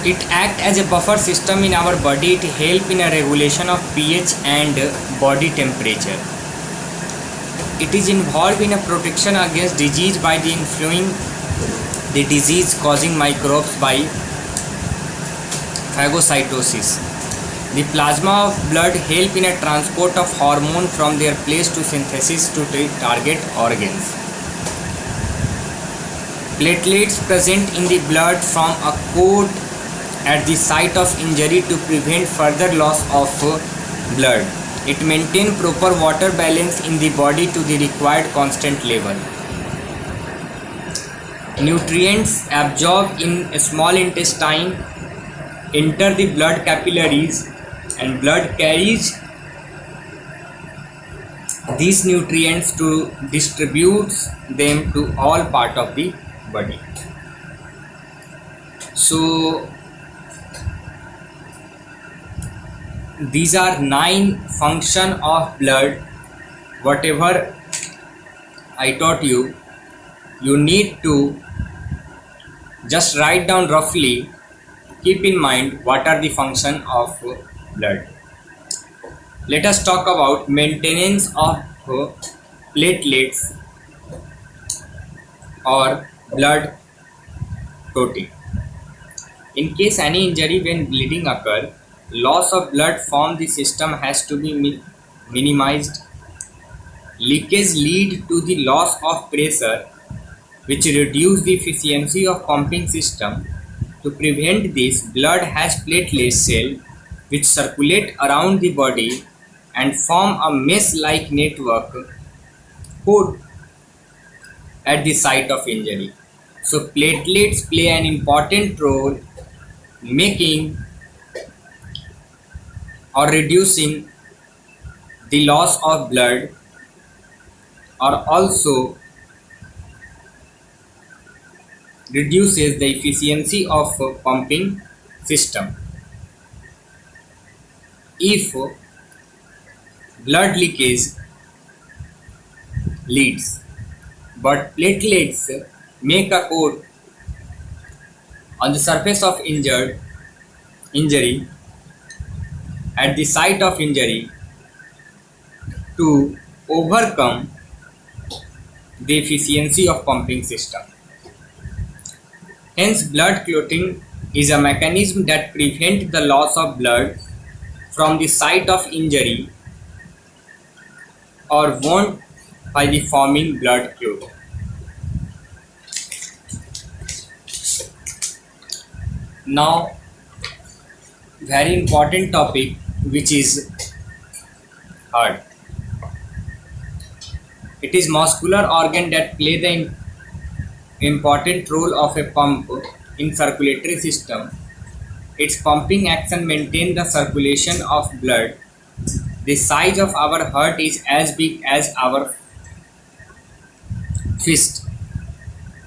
It acts as a buffer system in our body. It helps in a regulation of pH and body temperature. It is involved in a protection against disease by the influencing the disease causing microbes by phagocytosis. The plasma of blood help in a transport of hormone from their place to synthesis to the target organs. Platelets present in the blood form a coat at the site of injury to prevent further loss of blood. It maintains proper water balance in the body to the required constant level. Nutrients absorbed in a small intestine enter the blood capillaries and blood carries these nutrients to distributes them to all part of the body. So these are 9 function of blood. Whatever I taught you, you need to just write down roughly. Keep in mind what are the function of blood. Let us talk about maintenance of platelets or blood clotting. In case any injury when bleeding occur, loss of blood from the system has to be minimized. Leakage lead to the loss of pressure, which reduce the efficiency of pumping system. To prevent this, blood has platelet cell which circulate around the body and form a mesh-like network put at the site of injury. So platelets play an important role making or reducing the loss of blood, or also reduces the efficiency of pumping system. If blood leakage leads, but platelets make a coat on the surface of injury at the site of injury to overcome the efficiency of pumping system. Hence, blood clotting is a mechanism that prevents the loss of blood from the site of injury or wound by the forming blood clot. Now, very important topic, which is heart. It is muscular organ that play the important role of a pump in circulatory system. Its pumping action maintain the circulation of blood. The size of our heart is as big as our fist.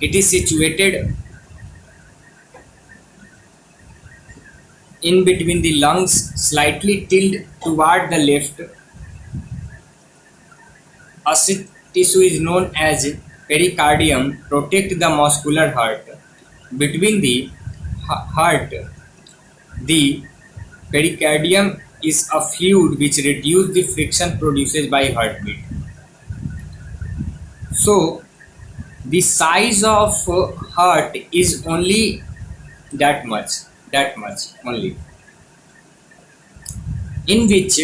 It is situated in between the lungs, slightly tilted toward the left. A tissue is known as pericardium protect the muscular heart. Between the heart, the pericardium is a fluid which reduces the friction produced by heartbeat. So the size of heart is only that much only, in which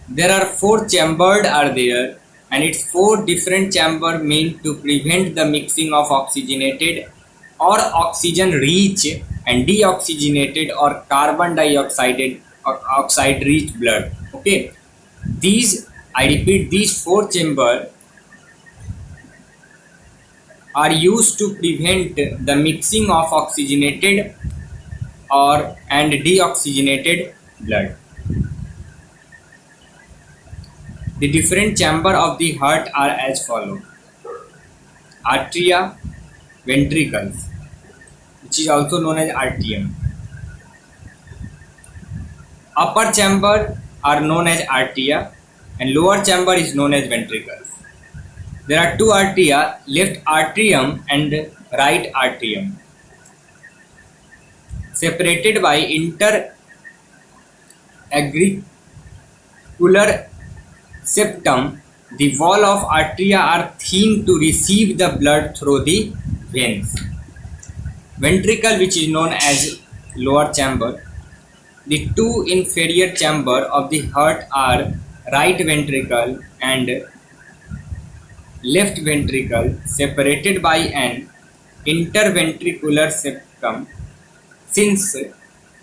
there are 4 chambers are there, and it's 4 different chamber meant to prevent the mixing of oxygenated or oxygen rich and deoxygenated or carbon dioxide oxide rich blood. Okay, these, I repeat, these 4 chambers are used to prevent the mixing of oxygenated and deoxygenated blood. The different chamber of the heart are as follow: atria, ventricles, which is also known as arterium. Upper chamber are known as arteria and lower chamber is known as ventricles. There are 2 arteria, left atrium and right atrium. separated by interauricular septum. The wall of arteria are thin to receive the blood through the veins. Ventricle, which is known as lower chamber. The two inferior chamber of the heart are right ventricle and left ventricle, separated by an interventricular septum. Since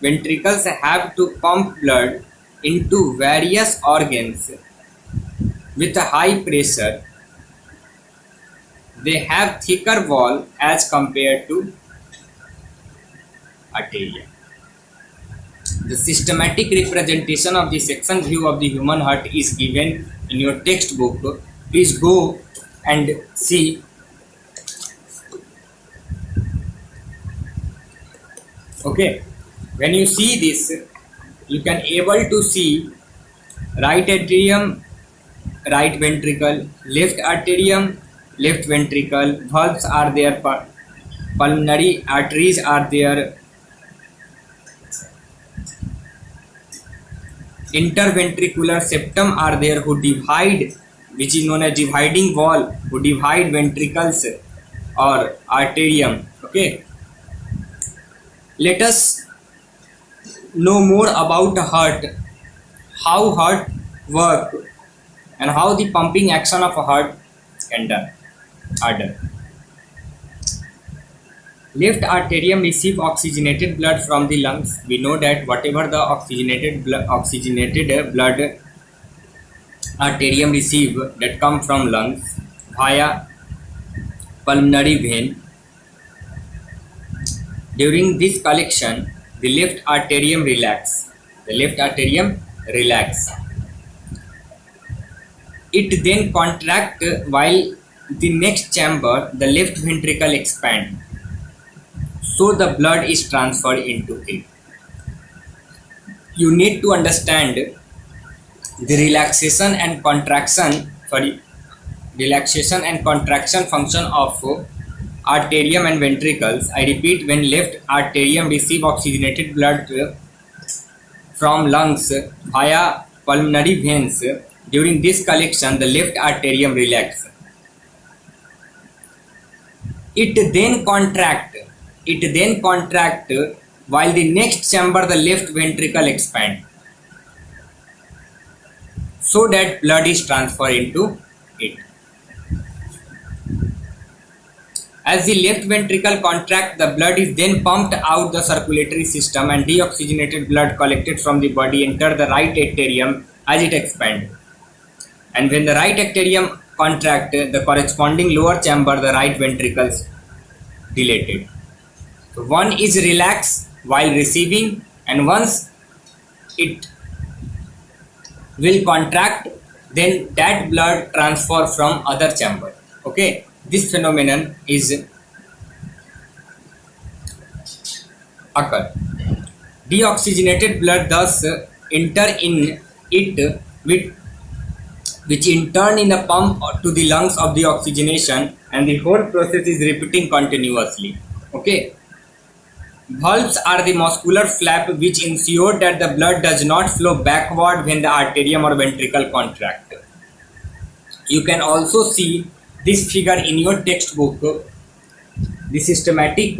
ventricles have to pump blood into various organs with a high pressure, they have thicker wall as compared to arteria. The systematic representation of the section view of the human heart is given in your textbook. Please go and see. Okay, when you see this, you can able to see right atrium, right ventricle, left atrium, left ventricle, valves are there, pulmonary arteries are there, interventricular septum are there who divide, which is known as dividing wall, who divide ventricles or arterium. Okay, let us know more about heart, how heart work and how the pumping action of a heart can are done. Left arterium receive oxygenated blood from the lungs. We know that whatever the oxygenated blood arterium receive that come from lungs via pulmonary vein. During this collection, the left arterium relax. It then contract while the next chamber, the left ventricle expand. So the blood is transferred into it. You need to understand the relaxation and contraction function of arterium and ventricles. I repeat, when left arterium receive oxygenated blood from lungs via pulmonary veins, during this collection the left arterium relax. It then contract while the next chamber, the left ventricle expand, so that blood is transferred into it. As the left ventricle contract, the blood is then pumped out the circulatory system and deoxygenated blood collected from the body enter the right atrium as it expand. And when the right atrium contract, the corresponding lower chamber, the right ventricles dilated. So one is relaxed while receiving, and once it will contract, then that blood transfer from other chamber. Okay, this phenomenon is occur. Deoxygenated blood thus enter in it, which in turn in a pump to the lungs of the oxygenation, and the whole process is repeating continuously. Okay, valves are the muscular flap which ensure that the blood does not flow backward when the arterium or ventricle contract. You can also see this figure in your textbook, the systematic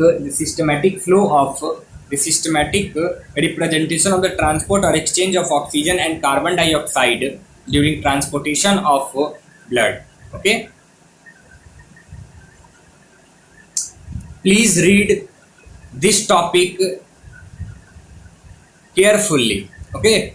representation of the transport or exchange of oxygen and carbon dioxide during transportation of blood. Okay, please read this topic carefully. Okay,